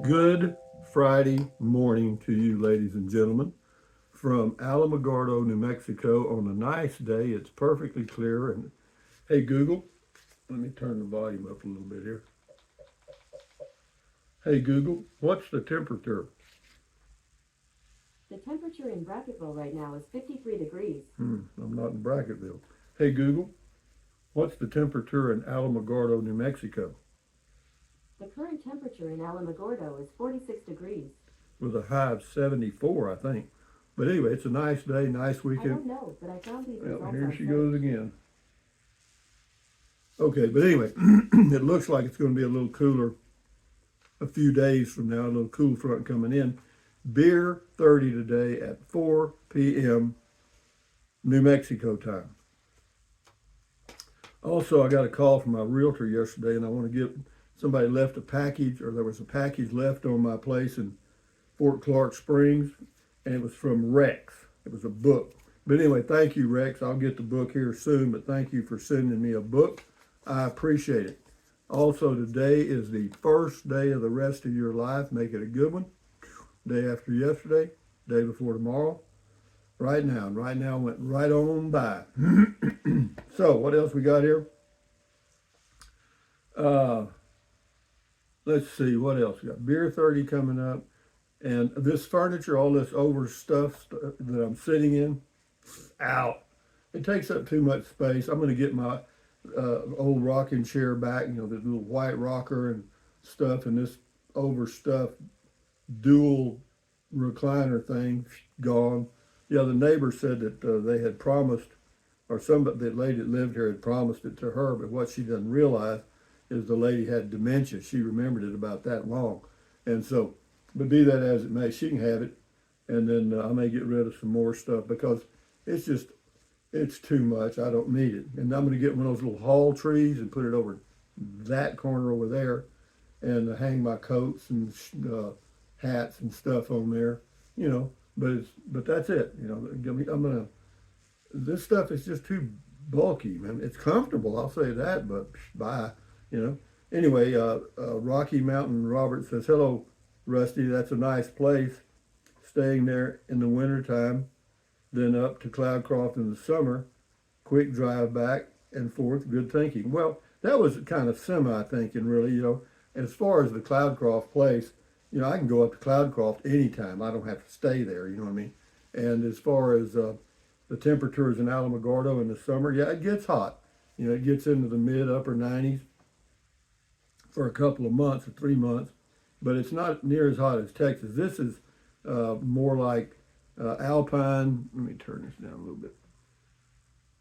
Good Friday morning to you, ladies and gentlemen, from Alamogordo, New Mexico. On a nice day, it's perfectly clear. And hey, Google, let me turn the volume up a little bit here. Hey, Google, what's the temperature? The temperature in Bracketville right now is 53 degrees. I'm not in Bracketville. Hey, Google, what's the temperature in Alamogordo, New Mexico? The current temperature in Alamogordo is 46 degrees. With a high of 74, I think. But anyway, it's a nice day, nice I weekend. don't know, but I found these Well, results here on she search. goes again. Okay, but anyway, it looks like it's going to be a little cooler a few days from now, a little cool front coming in. Beer 30 today at 4 p.m. New Mexico time. Also, I got a call from my realtor yesterday, and I want to give somebody left a package, or there was a package left on my place in Fort Clark Springs, and it was from Rex. It was a book. But anyway, thank you, Rex. I'll get the book here soon, but thank you for sending me a book. I appreciate it. Also, today is the first day of the rest of your life. Make it a good one. Day after yesterday, day before tomorrow. Right now went right on by. So, what else we got here? Uh, let's see, what else we got? Beer 30 coming up. And this furniture, all this overstuffed that I'm sitting in, out. It takes up too much space. I'm going to get my old rocking chair back, the little white rocker and stuff, and this overstuffed dual recliner thing gone. Yeah, the neighbor said that they had promised, or somebody, that lady that lived here had promised it to her, but what she doesn't realize is the lady had dementia. She remembered it about that long. And so, but be that as it may, she can have it, and then I may get rid of some more stuff because it's too much. I don't need it. And I'm going to get one of those little hall trees and put it over that corner over there and hang my coats and hats and stuff on there, but that's it. I'm going to, this stuff is just too bulky, man. It's comfortable, I'll say that, but bye, you know. Anyway, Rocky Mountain Robert says, hello, Rusty. That's a nice place. Staying there in the wintertime, then up to Cloudcroft in the summer. Quick drive back and forth. Good thinking. Well, that was kind of semi thinking, really. As far as the Cloudcroft place, I can go up to Cloudcroft anytime. I don't have to stay there. You know what I mean? And as far as the temperatures in Alamogordo in the summer, yeah, it gets hot. It gets into the mid upper 90s for a couple of months or 3 months, but it's not near as hot as Texas. This is more like alpine. Let me turn this down a little bit.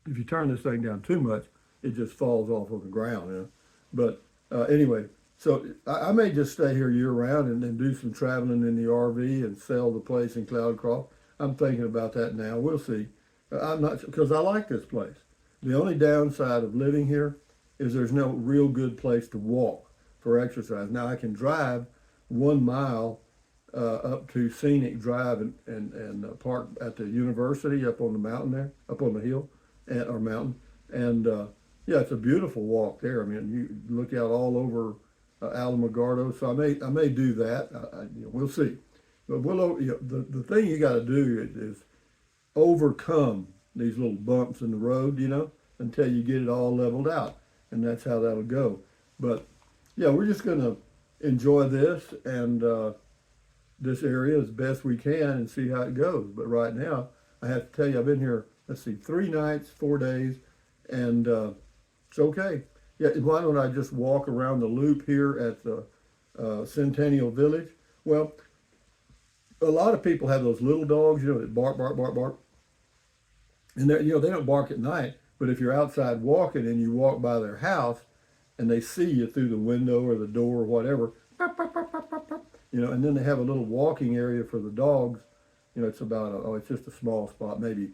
If you turn this thing down too much, it just falls off on the ground. But anyway, so I may just stay here year round and then do some traveling in the RV and sell the place in Cloudcroft. I'm thinking about that now. We'll see. I'm not, because I like this place. The only downside of living here is there's no real good place to walk for exercise. Now I can drive 1 mile up to Scenic Drive and park at the university up on the mountain there, up on the hill or mountain. And yeah, it's a beautiful walk there. I mean, you look out all over Alamogordo. So I may do that. We'll see. But the thing you got to do is overcome these little bumps in the road, until you get it all leveled out. And that's how that'll go. But yeah, we're just going to enjoy this and this area as best we can and see how it goes. But right now, I have to tell you, I've been here, 3 nights, 4 days, and it's okay. Yeah, why don't I just walk around the loop here at the Centennial Village? Well, a lot of people have those little dogs, that bark, bark, bark, bark. And they don't bark at night, but if you're outside walking and you walk by their house and they see you through the window or the door or whatever, and then they have a little walking area for the dogs. It's it's just a small spot, maybe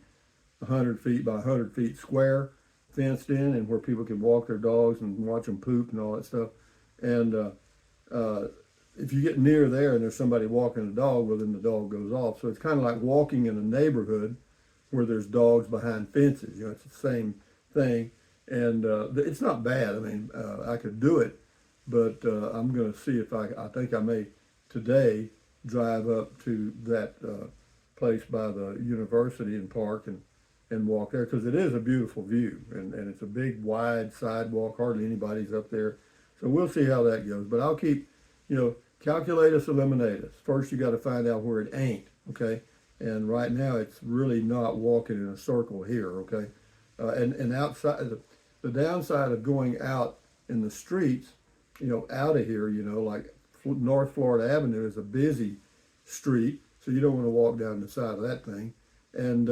100 feet by 100 feet square, fenced in, and where people can walk their dogs and watch them poop and all that stuff. And if you get near there and there's somebody walking a dog, well, then the dog goes off. So it's kind of like walking in a neighborhood where there's dogs behind fences. It's the same thing. And it's not bad. I mean, I could do it, but I'm going to see if I think I may today drive up to that place by the university and park and walk there because it is a beautiful view and it's a big wide sidewalk. Hardly anybody's up there. So we'll see how that goes. But I'll keep, calculate us, eliminate us. First, you got to find out where it ain't, okay? And right now, it's really not walking in a circle here, okay? And outside, the downside of going out in the streets, out of here, like North Florida Avenue is a busy street, so you don't want to walk down the side of that thing. And,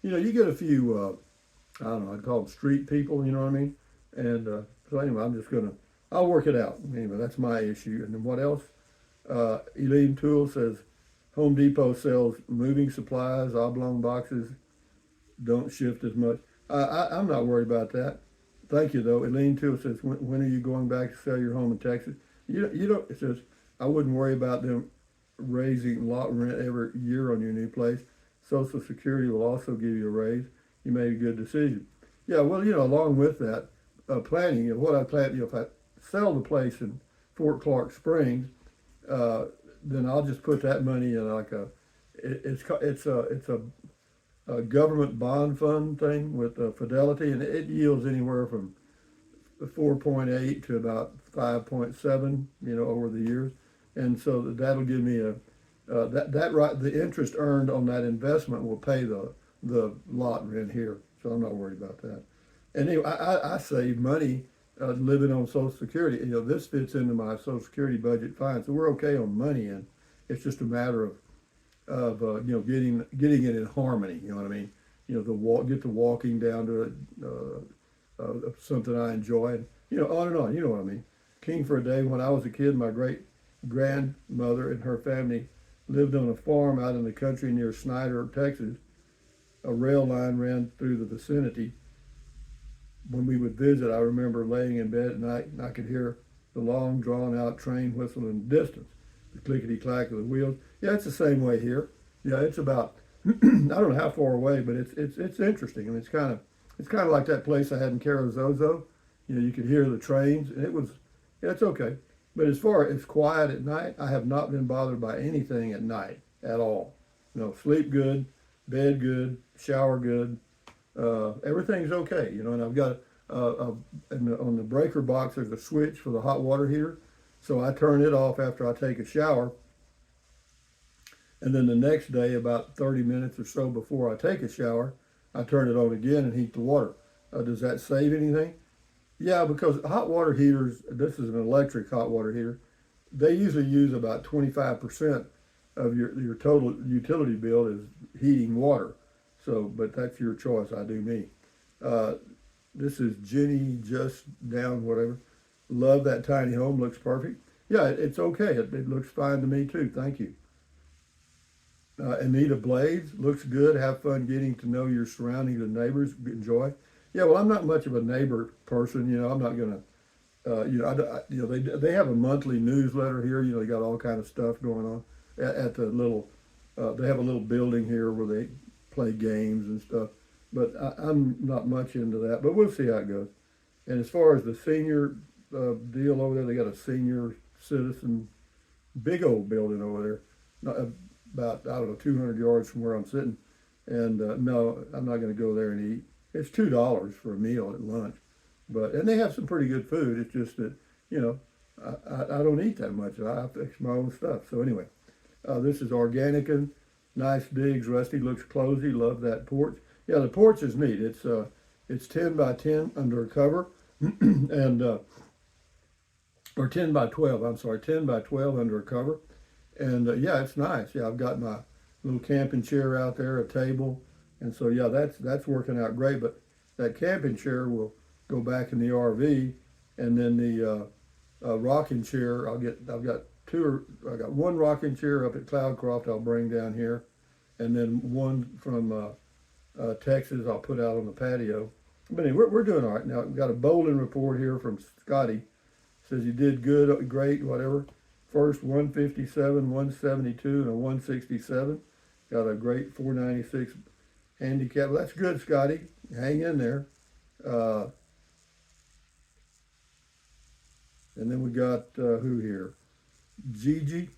you get a few, I don't know, I'd call them street people, you know what I mean? And so anyway, I'll work it out. Anyway, that's my issue. And then what else? Elaine Toole says, Home Depot sells moving supplies, oblong boxes, don't shift as much. I'm not worried about that. Thank you, though. Elaine Toole says, when are you going back to sell your home in Texas? You don't, it says, I wouldn't worry about them raising lot rent every year on your new place. Social Security will also give you a raise. You made a good decision. Yeah, well, along with that, planning, what I plan, if I sell the place in Fort Clark Springs, then I'll just put that money in like it's a government bond fund thing with Fidelity, and it yields anywhere from 4.8 to about 5.7, over the years, and so that'll give me the interest earned on that investment will pay the lot rent here, so I'm not worried about that. And anyway, I save money living on Social Security. This fits into my Social Security budget fine, so we're okay on money, and it's just a matter of getting it in harmony. You know what I mean? Get the walking down to something I enjoy, and on and on. You know what I mean? King for a day. When I was a kid, my great grandmother and her family lived on a farm out in the country near Snyder, Texas. A rail line ran through the vicinity. When we would visit, I remember laying in bed at night and I could hear the long drawn out train whistle in the distance, the clickety clack of the wheels. Yeah, it's the same way here. Yeah, it's about I don't know how far away, but it's interesting. I mean, it's kind of like that place I had in Carrizozo. You could hear the trains, and it's okay. But as far as quiet at night, I have not been bothered by anything at night at all. Sleep good, bed good, shower good. Everything's okay, and I've got on the breaker box there's a switch for the hot water heater, so I turn it off after I take a shower, and then the next day, about 30 minutes or so before I take a shower, I turn it on again and heat the water. Does that save anything? Yeah, because hot water heaters, this is an electric hot water heater, they usually use about 25% of your total utility bill is heating water. So, but that's your choice. I do me. This is Jenny just down whatever. Love that tiny home. Looks perfect. Yeah, it's okay. It looks fine to me too. Thank you. Anita Blades looks good. Have fun getting to know your surroundings and neighbors. Enjoy. Yeah, well, I'm not much of a neighbor person. I'm not gonna. They have a monthly newsletter here. They got all kind of stuff going on at the little. They have a little building here where they play games and stuff, but I'm not much into that, but we'll see how it goes. And as far as the senior deal over there, they got a senior citizen, big old building over there, about, I don't know, 200 yards from where I'm sitting. And no, I'm not going to go there and eat. It's $2 for a meal at lunch, and they have some pretty good food. It's just that, I don't eat that much. I fix my own stuff. So anyway, this is Organican. Nice digs. Rusty looks cozy. Love that porch. Yeah, the porch is neat. It's 10 by 10 under a cover, and or 10 by 12. I'm sorry, 10 by 12 under a cover, and yeah, it's nice. Yeah, I've got my little camping chair out there, a table, and so yeah, that's working out great. But that camping chair will go back in the RV, and then the rocking chair I've got one rocking chair up at Cloudcroft I'll bring down here, and then one from Texas I'll put out on the patio. But anyway, we're doing all right. Now we've got a bowling report here from Scotty. Says you did good, great, whatever. First 157, 172, and a 167. Got a great 496 handicap. Well, that's good, Scotty. Hang in there. And then we got who here? Gigi.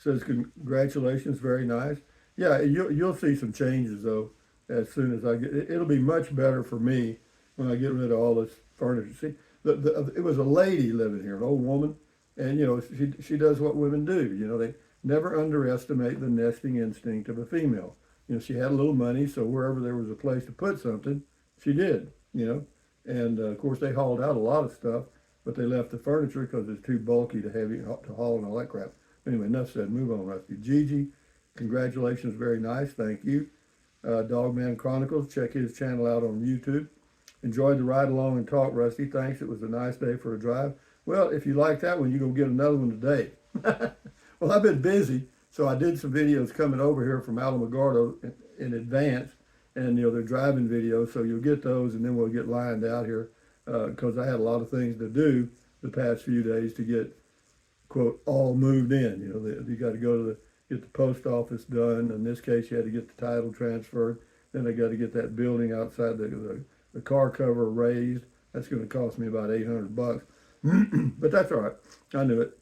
Says congratulations, very nice. Yeah, you'll see some changes though as soon as I get. It'll be much better for me when I get rid of all this furniture. See, it was a lady living here, an old woman, and she does what women do. They never underestimate the nesting instinct of a female. She had a little money, so wherever there was a place to put something, she did. And of course they hauled out a lot of stuff, but they left the furniture because it's too bulky to heavy to haul and all that crap. Anyway, enough said. Move on, Rusty. Gigi, congratulations, very nice. Thank you. Dogman Chronicles, check his channel out on YouTube. Enjoyed the ride along and talk, Rusty. Thanks. It was a nice day for a drive. Well, if you like that one, you're going to get another one today. Well, I've been busy, so I did some videos coming over here from Alamogordo in advance, and they're driving videos, so you'll get those, and then we'll get lined out here because I had a lot of things to do the past few days to get, quote, all moved in. You got to go to get the post office done. In this case, you had to get the title transferred. Then I got to get that building outside the car cover raised. That's going to cost me about $800, but that's all right. I knew it.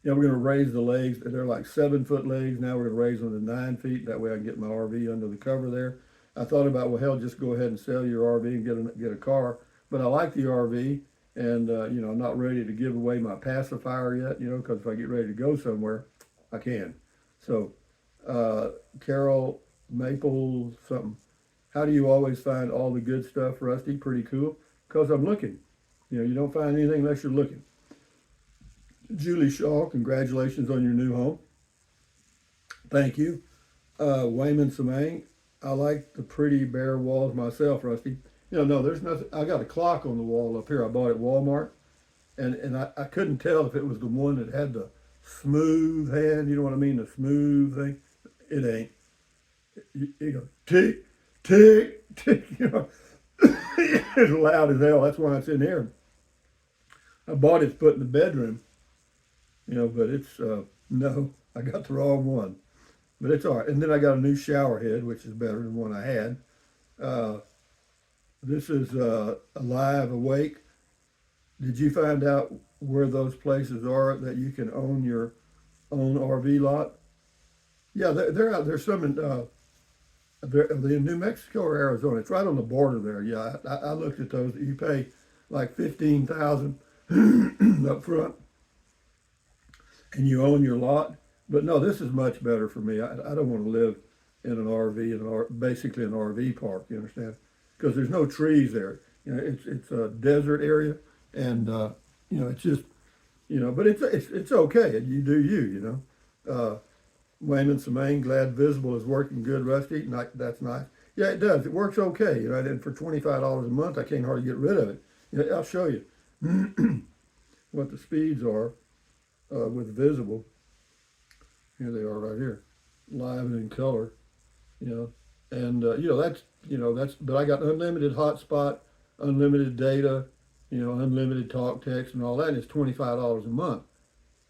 We're going to raise the legs. They're like 7-foot legs. Now we're going to raise them to 9 feet. That way I can get my RV under the cover there. I thought about, well, hell, just go ahead and sell your RV and get a car. But I like the RV, and I'm not ready to give away my pacifier yet. Because if I get ready to go somewhere, I can. So, Carol Maple something. How do you always find all the good stuff, Rusty? Pretty cool. Because I'm looking. You don't find anything unless you're looking. Julie Shaw, congratulations on your new home. Thank you. Wayman Samang, I like the pretty bare walls myself, Rusty. No, there's nothing. I got a clock on the wall up here I bought at Walmart, and I couldn't tell if it was the one that had the smooth hand, you know what I mean, the smooth thing. It ain't. You go, tick, tick, tick, It's loud as hell. That's why it's in here. I bought it to put in the bedroom. But it's, no, I got the wrong one. But it's all right. And then I got a new shower head, which is better than one I had. This is Alive Awake. Did you find out where those places are that you can own your own RV lot? Yeah, they're out. There's some in, they're in New Mexico or Arizona. It's right on the border there. Yeah, I looked at those. You pay like $15,000 up front, and you own your lot. But no, this is much better for me. I don't want to live in an RV, basically an RV park, you understand? Because there's no trees there. It's a desert area, and it's just, but it's okay. You do you, Wayman Samang, glad Visible is working good, Rusty. That's nice. Yeah, it does. It works okay, and for $25 a month, I can't hardly get rid of it. I'll show you what the speeds are with Visible. Here they are right here, live and in color, and but I got unlimited hotspot, unlimited data, unlimited talk, text, and all that. And it's $25 a month.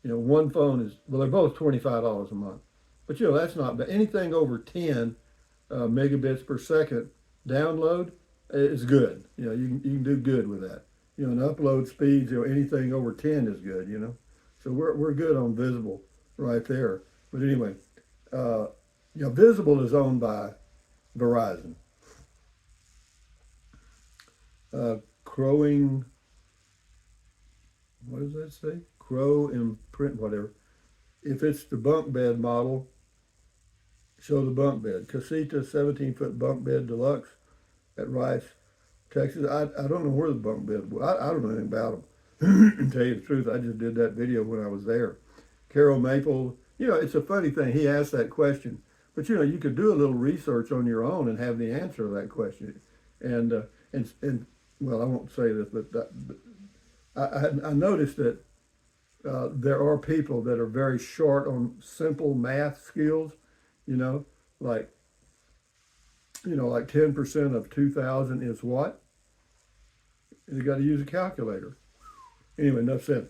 One phone is, well, they're both $25 a month, but that's not bad. Anything over 10 megabits per second download is good. You can do good with that. And upload speeds, anything over 10 is good. So we're good on Visible right there. But anyway, Visible is owned by Verizon. Crowing, what does that say? Crow Imprint, whatever. If it's the bunk bed model, show the bunk bed. Casita 17-foot bunk bed deluxe at Rice, Texas. I don't know where the bunk bed was. I don't know anything about them. To tell you the truth, I just did that video when I was there. Carol Maple, it's a funny thing. He asked that question, but you could do a little research on your own and have the answer to that question. And well, I won't say this, but I noticed that there are people that are very short on simple math skills. Like 10% of 2,000 is what? And you got to use a calculator. Anyway, enough said.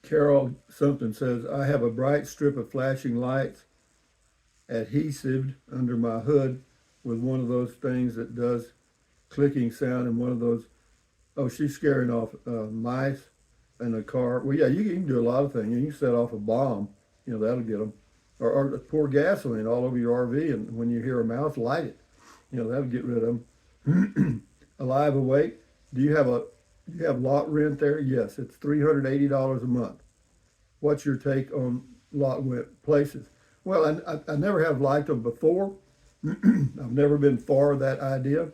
Carol something says, I have a bright strip of flashing lights adhesived under my hood with one of those things that does clicking sound and one of those, oh, she's scaring off mice. in a car. Well, yeah, you can do a lot of things. You can set off a bomb. That'll get them. Or pour gasoline all over your RV, and when you hear a mouse, light it. That'll get rid of them. Alive Awake. Do you have lot rent there? Yes, it's $380 a month. What's your take on lot rent places? Well, I never have liked them before. I've never been for that idea.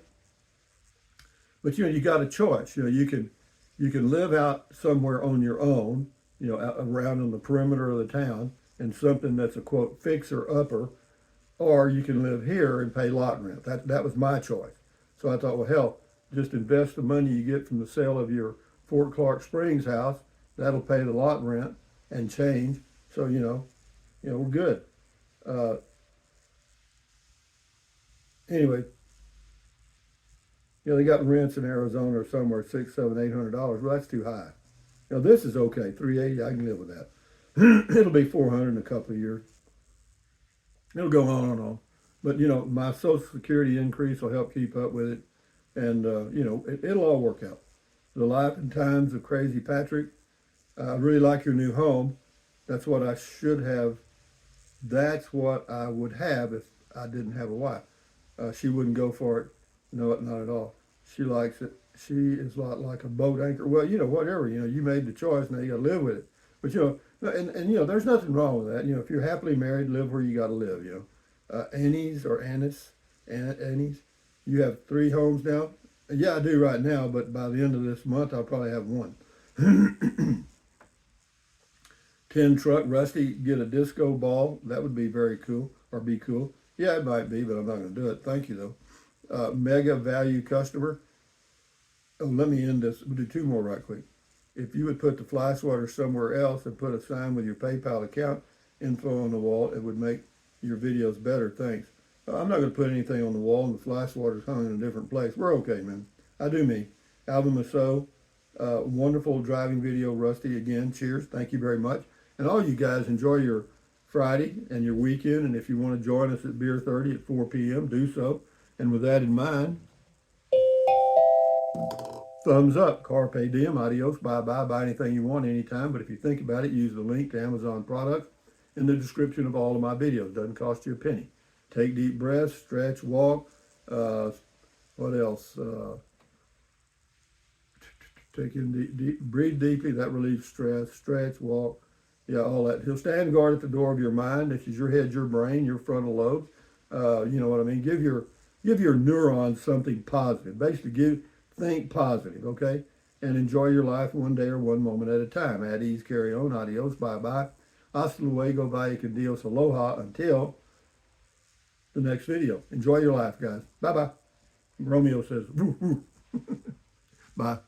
But you got a choice. You can live out somewhere on your own, out around in the perimeter of the town, in something that's a quote fixer upper, or you can live here and pay lot rent. That was my choice. So I thought, well, hell, just invest the money you get from the sale of your Fort Clark Springs house. That'll pay the lot rent and change. So we're good. Anyway, they got rents in Arizona or somewhere $600, $700, $800. Well, that's too high. This is okay, $380. I can live with that. It'll be $400 in a couple of years. It'll go on and on. But my Social Security increase will help keep up with it, and it'll all work out. The Life and Times of Crazy Patrick. I really like your new home. That's what I should have. That's what I would have if I didn't have a wife. She wouldn't go for it. No, not at all. She likes it. She is like a boat anchor. Well, whatever. You made the choice. Now you got to live with it. But and there's nothing wrong with that. If you're happily married, live where you got to live. Annie's or Annis, Annie's. You have 3 homes now. Yeah, I do right now. But by the end of this month, I'll probably have 1. 10 truck Rusty get a disco ball. That would be very cool, or be cool. Yeah, it might be, but I'm not going to do it. Thank you though. Mega value customer. Oh, let me end this. We'll do 2 more right quick. If you would put the fly swatter somewhere else and put a sign with your PayPal account info on the wall, it would make your videos better. Thanks. I'm not going to put anything on the wall, and the fly swatter's hung in a different place. We're okay, man. I do me. Alvin Masso, wonderful driving video, Rusty. Again, cheers. Thank you very much. And all you guys, enjoy your Friday and your weekend. And if you want to join us at Beer 30 at 4 p.m., do so. And with that in mind, thumbs up. Carpe diem. Adios. Bye-bye. Buy anything you want anytime. But if you think about it, use the link to Amazon products in the description of all of my videos. Doesn't cost you a penny. Take deep breaths. Stretch. Walk. What else? Take in deep. Breathe deeply. That relieves stress. Stretch. Walk. Yeah, all that. He'll stand guard at the door of your mind. This is your head, your brain, your frontal lobe. You know what I mean? Give your neurons something positive. Basically, think positive, okay? And enjoy your life one day or one moment at a time. At ease, carry on. Adios, bye-bye. Hasta luego, vaya con Dios, aloha. Until the next video. Enjoy your life, guys. Bye-bye. Romeo says, woo, woo. Bye.